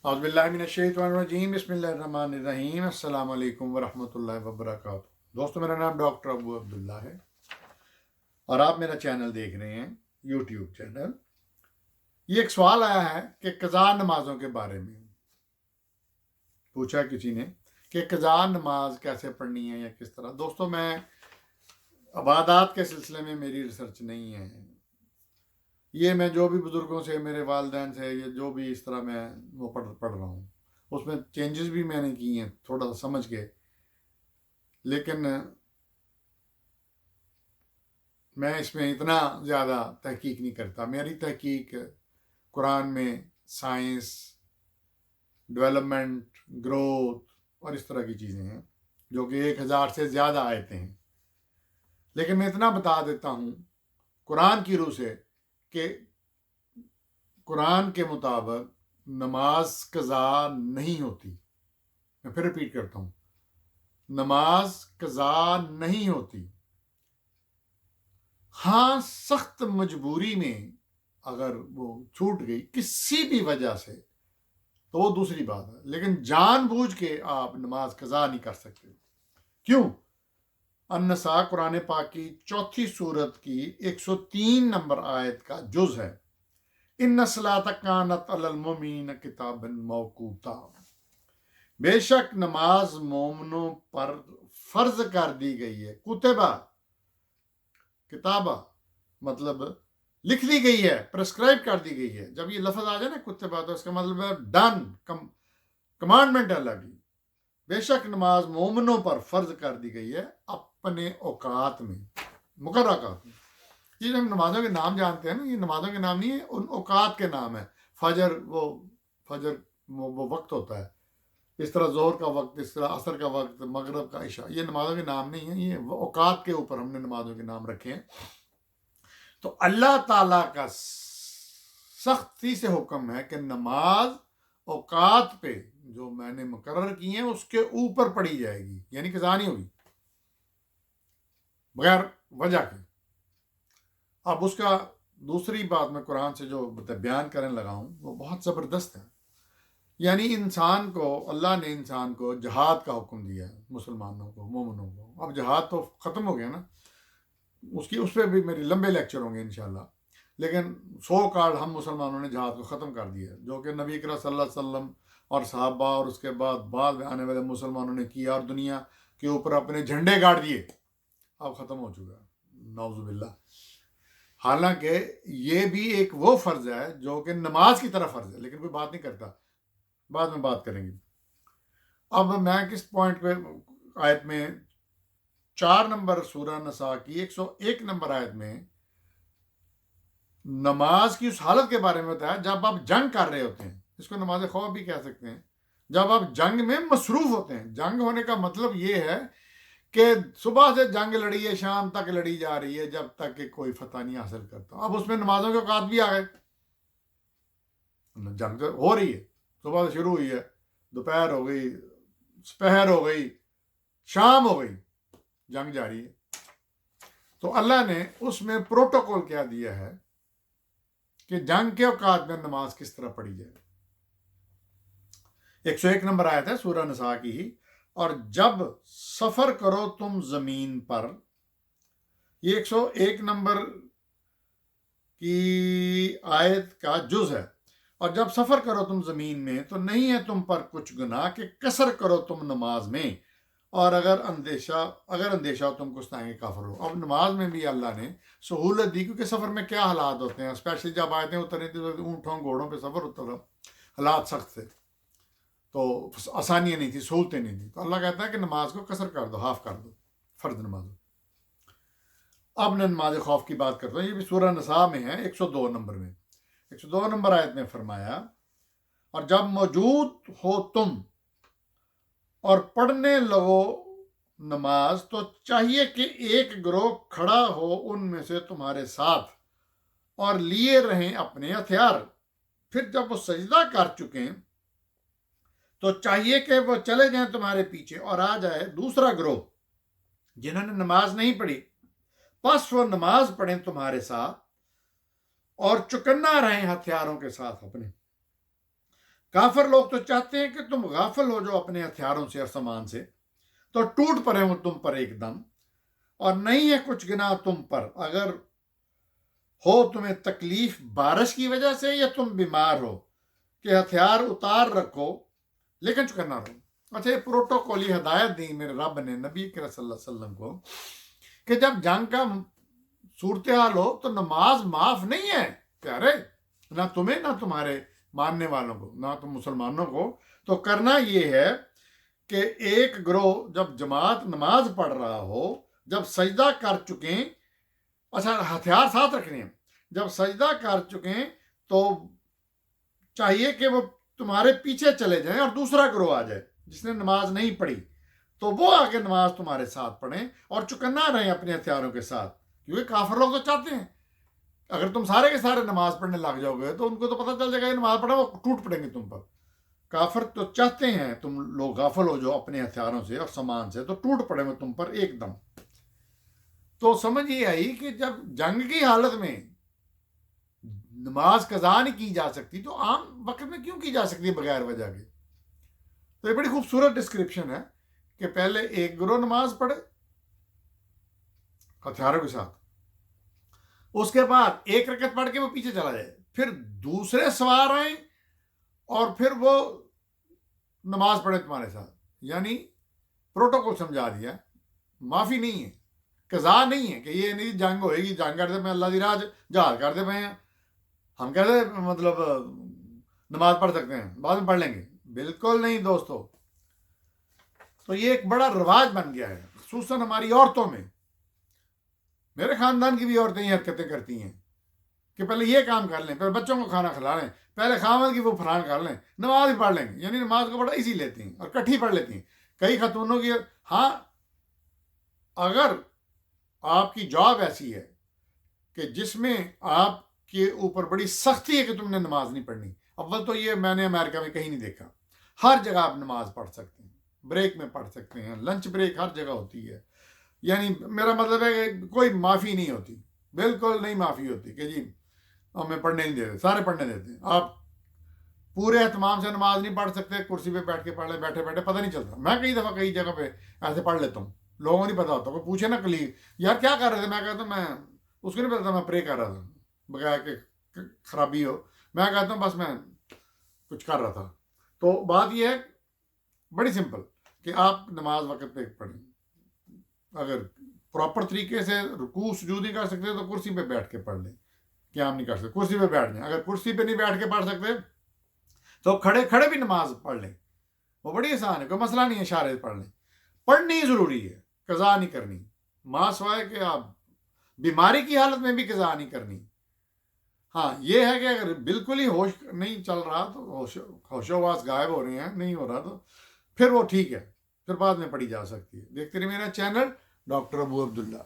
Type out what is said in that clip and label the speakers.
Speaker 1: औज़ु बिल्लाहि मिनश्शैतानिर्रजीम बिस्मिल्लाहिर्रहमानिर्रहीम अस्सलामु अलैकुम वरहमतुल्लाहि वबरकातुहू। दोस्तों, मेरा नाम डॉक्टर अबू अब्दुल्ला है और आप मेरा चैनल देख रहे हैं, यूट्यूब चैनल। ये एक सवाल आया है कि क़ज़ा नमाज़ों के बारे में पूछा किसी ने कि क़ज़ा नमाज कैसे पढ़नी है या किस तरह। दोस्तों, मैं इबादत के सिलसिले में मेरी रिसर्च नहीं है। ये मैं जो भी बुज़ुर्गों से, मेरे वालिदैन से, ये जो भी इस तरह मैं वो पढ़ रहा हूँ, उसमें चेंजेस भी मैंने किए हैं थोड़ा सा समझ के। लेकिन मैं इसमें इतना ज़्यादा तहकीक नहीं करता। मेरी तहकीक कुरान में साइंस, डेवलपमेंट, ग्रोथ और इस तरह की चीज़ें हैं, जो कि 1000 से ज़्यादा आयतें हैं। लेकिन मैं इतना बता देता हूँ कुरान की रूह से कि कुरान के मुताबिक नमाज क़ज़ा नहीं होती। मैं फिर रिपीट करता हूँ, नमाज क़ज़ा नहीं होती। हाँ, सख्त मजबूरी में अगर वो छूट गई किसी भी वजह से तो वो दूसरी बात है, लेकिन जानबूझ के आप नमाज क़ज़ा नहीं कर सकते। क्यों? अन-नसा कुरान पाक की 4थी सूरत की 103 नंबर आयत का जुज़ है। इन्ना सलात कानत अलल मुमिनीन किताबन मौकूता। बेशक नमाज मोमनों पर फर्ज कर दी गई है। कुतबा, किताबा मतलब लिख दी गई है, प्रेस्क्राइब कर दी गई है। जब ये लफ्ज़ आ जाए ना कुतबा, तो इसका मतलब है डन, कमांडमेंट है लगी। बेशक नमाज मोमनों पर फर्ज कर दी गई है अपने औकात में, मुकर्रर औकात में। ये हम नमाजों के नाम जानते हैं ना, ये नमाजों के नाम नहीं है, उन औकात के नाम है। फजर वो वक्त होता है, इस तरह जोहर का वक्त, इस तरह असर का वक्त, मगरब का इशा, ये नमाजों के नाम नहीं है, ये औकात के ऊपर हमने नमाजों के नाम रखे हैं। तो अल्लाह ताला का सख्ती से हुक्म है कि नमाज औकात पे जो मैंने मुकर्रर की है उसके ऊपर पढ़ी जाएगी, यानी क़ज़ा नहीं होगी बगैर वजह के। अब उसका दूसरी बात मैं कुरान से जो बयान करने लगा हूँ वो बहुत ज़बरदस्त है। यानी इंसान को, अल्लाह ने इंसान को जहाद का हुक्म दिया है, मुसलमानों को, मोमिनों को। अब जहाद तो ख़त्म हो गया ना, उसकी उस पर भी मेरे लंबे लेक्चर होंगे इंशाल्लाह। लेकिन 100 काल हम मुसलमानों ने जहाद को ख़त्म कर दिया, जो कि नबी करीम सल्लल्लाहु अलैहि वसल्लम और सहाबा और उसके बाद में आने वाले मुसलमानों ने किया और दुनिया के ऊपर अपने झंडे गाड़ दिए। अब ख़त्म हो चुका है, नाउज़ुबिल्लाह। हालांकि ये भी एक वो फ़र्ज़ है जो कि नमाज की तरह फ़र्ज़ है, लेकिन कोई बात नहीं करता, बाद में बात करेंगे। अब मैं किस पॉइंट पे, आयत में 4 नंबर सूरह नसा की 101 नंबर आयत में नमाज की उस हालत के बारे में बताया जब आप जंग कर रहे होते हैं। इसको नमाज खौफ भी कह सकते हैं। जब आप जंग में मसरूफ होते हैं। जंग होने का मतलब ये है कि सुबह से जंग लड़ी है, शाम तक लड़ी जा रही है, जब तक कि कोई फतह नहीं हासिल करता। अब उसमें नमाजों के औकात भी आ गए। जंग तो हो रही है, सुबह से शुरू हुई है, दोपहर हो गई, दोपहर हो गई, शाम हो गई, जंग जारी है। तो अल्लाह ने उसमें प्रोटोकॉल क्या दिया है कि जंग के औकात में नमाज किस तरह पढ़ी जाए। 101 नंबर आयत है सूरह नसा की ही। और जब सफर करो तुम जमीन पर, ये 101 नंबर की आयत का जुज है। और जब सफर करो तुम जमीन में तो नहीं है तुम पर कुछ गुनाह कि कसर करो तुम नमाज में, और अगर अंदेशा हो तुम कुछ काफर हो। अब नमाज में भी अल्लाह ने सहूलत दी, क्योंकि सफ़र में क्या हालात होते हैं, स्पेशली जब आयतें उतरी थी तो ऊँटों घोड़ों पे सफ़र होता था, हालात सख्त थे, तो आसानियाँ नहीं थी, सहूलतें नहीं थी। तो अल्लाह कहता है कि नमाज को कसर कर दो, हाफ कर दो, फ़र्ज नमाज। अब मैं नमाज खौफ की बात करता हूँ, ये भी सूरह नसा में है 102 नंबर में। 102 नंबर आयत में फरमाया, और जब मौजूद हो तुम और पढ़ने लगो नमाज तो चाहिए कि एक गिरोह खड़ा हो उनमें से तुम्हारे साथ और लिए रहें अपने हथियार। फिर जब वो सजदा कर चुके तो चाहिए कि वो चले जाएं तुम्हारे पीछे और आ जाए दूसरा गिरोह जिन्होंने नमाज नहीं पढ़ी, बस वो नमाज पढ़ें तुम्हारे साथ और चुकन्ना रहें हथियारों के साथ अपने, काफिर लोग तो चाहते हैं कि तुम गाफिल हो जो अपने हथियारों से और सामान से, तो टूट पड़े हो तुम पर एकदम, और नहीं है कुछ गिनाह तुम पर अगर हो तुम्हें तकलीफ बारिश की वजह से या तुम बीमार हो, कि हथियार उतार रखो लेकिन चुकन्ना रहो। अच्छा, ये प्रोटोकॉली हदायत दी मेरे रब ने नबी करीम सल्लल्लाहु अलैहि वसल्लम को कि जब जंग का सूरत हाल हो तो नमाज माफ नहीं है प्यारे, ना तुम्हें ना तुम्हारे मानने वालों को, ना तुम मुसलमानों को। तो करना ये है कि एक ग्रोह जब जमात नमाज पढ़ रहा हो, जब सजदा कर चुके, अच्छा हथियार साथ रखने हैं, जब सजदा कर चुके तो चाहिए कि वो तुम्हारे पीछे चले जाएं और दूसरा ग्रोह आ जाए जिसने नमाज नहीं पढ़ी, तो वो आके नमाज तुम्हारे साथ पढ़ें और चुकन्ना रहें अपने हथियारों के साथ। क्योंकि काफिर लोग तो चाहते हैं अगर तुम सारे के सारे नमाज पढ़ने लग जाओगे तो उनको तो पता चल जाएगा ये नमाज पढ़ा, वो टूट पड़ेंगे तुम पर। काफिर तो चाहते हैं तुम लोग गाफिल हो जो अपने हथियारों से और सामान से, तो टूट पड़ेंगे तुम पर एकदम। तो समझ ये आई कि जब जंग की हालत में नमाज कज़ा नहीं की जा सकती तो आम वक्त में क्यों की जा सकती है बगैर वजह के। तो ये बड़ी खूबसूरत डिस्क्रिप्शन है कि पहले एक ग्रोह नमाज पढ़े हथियारों के साथ, उसके बाद एक रकत पढ़ के वो पीछे चला जाए, फिर दूसरे सवार आए और फिर वो नमाज पढ़े तुम्हारे साथ। यानी प्रोटोकॉल समझा दिया, माफी नहीं है, कज़ा नहीं है कि ये नहीं जंग होएगी, जंग करते पे अल्लाह दी राह जहाज करते पे हैं, हम कहते मतलब नमाज पढ़ सकते हैं बाद में पढ़ लेंगे, बिल्कुल नहीं दोस्तों। तो ये एक बड़ा रिवाज बन गया है खुसूसन हमारी औरतों में। मेरे खानदान की भी औरतें ये हरकतें करती हैं कि पहले ये काम कर लें, पहले बच्चों को खाना खिला लें, पहले खामद की वो फरान कर लें, नमाज भी पढ़ लेंगे। यानी नमाज को बड़ा इजी लेती हैं और इकट्ठी पढ़ लेती हैं। कई खतूनों की, हाँ अगर आपकी जॉब ऐसी है कि जिसमें आपके ऊपर बड़ी सख्ती है कि तुमने नमाज नहीं पढ़नी, अव्वल तो ये मैंने अमेरिका में कहीं नहीं देखा, हर जगह आप नमाज पढ़ सकते हैं, ब्रेक में पढ़ सकते हैं, लंच ब्रेक हर जगह होती है। यानी मेरा मतलब है कि कोई माफ़ी नहीं होती, बिल्कुल नहीं माफ़ी होती कि जी हमें पढ़ने नहीं देते, सारे पढ़ने देते हैं। आप पूरे एहतमाम से नमाज नहीं पढ़ सकते, कुर्सी पे बैठ के पढ़ ले, बैठे बैठे पता नहीं चलता। मैं कई दफ़ा कई जगह पे ऐसे पढ़ लेता हूँ, लोगों को नहीं पता होता। कोई पूछे ना कलीग यार क्या कर रहे थे, मैं कहता हूँ मैं, उसको नहीं पता था मैं प्रे कर रहा था, बगैर के खराबी हो, मैं कहता हूँ बस मैं कुछ कर रहा था। तो बात यह है बड़ी सिंपल कि आप नमाज वक्त पे पढ़ें। अगर प्रॉपर तरीके से रुकू सुजूद नहीं कर सकते तो कुर्सी पे बैठ के पढ़ लें, क़याम नहीं कर सकते कुर्सी पे बैठ जाएं। अगर कुर्सी पे नहीं बैठ के पढ़ सकते तो खड़े खड़े भी नमाज पढ़ लें, वो बड़ी आसान है, कोई मसला नहीं है, इशारे से पढ़ लें। पढ़नी ज़रूरी है, कज़ा नहीं करनी, माँ सवाए कि आप बीमारी की हालत में भी कज़ा नहीं करनी। हाँ ये है कि अगर बिल्कुल ही होश नहीं चल रहा तो होशोवास गायब हो रहे हैं, नहीं हो रहा तो फिर वो ठीक है, फिर बाद में पढ़ी जा सकती है। देखते रहिए मेरा चैनल डॉक्टर अबू अब्दुल्ला।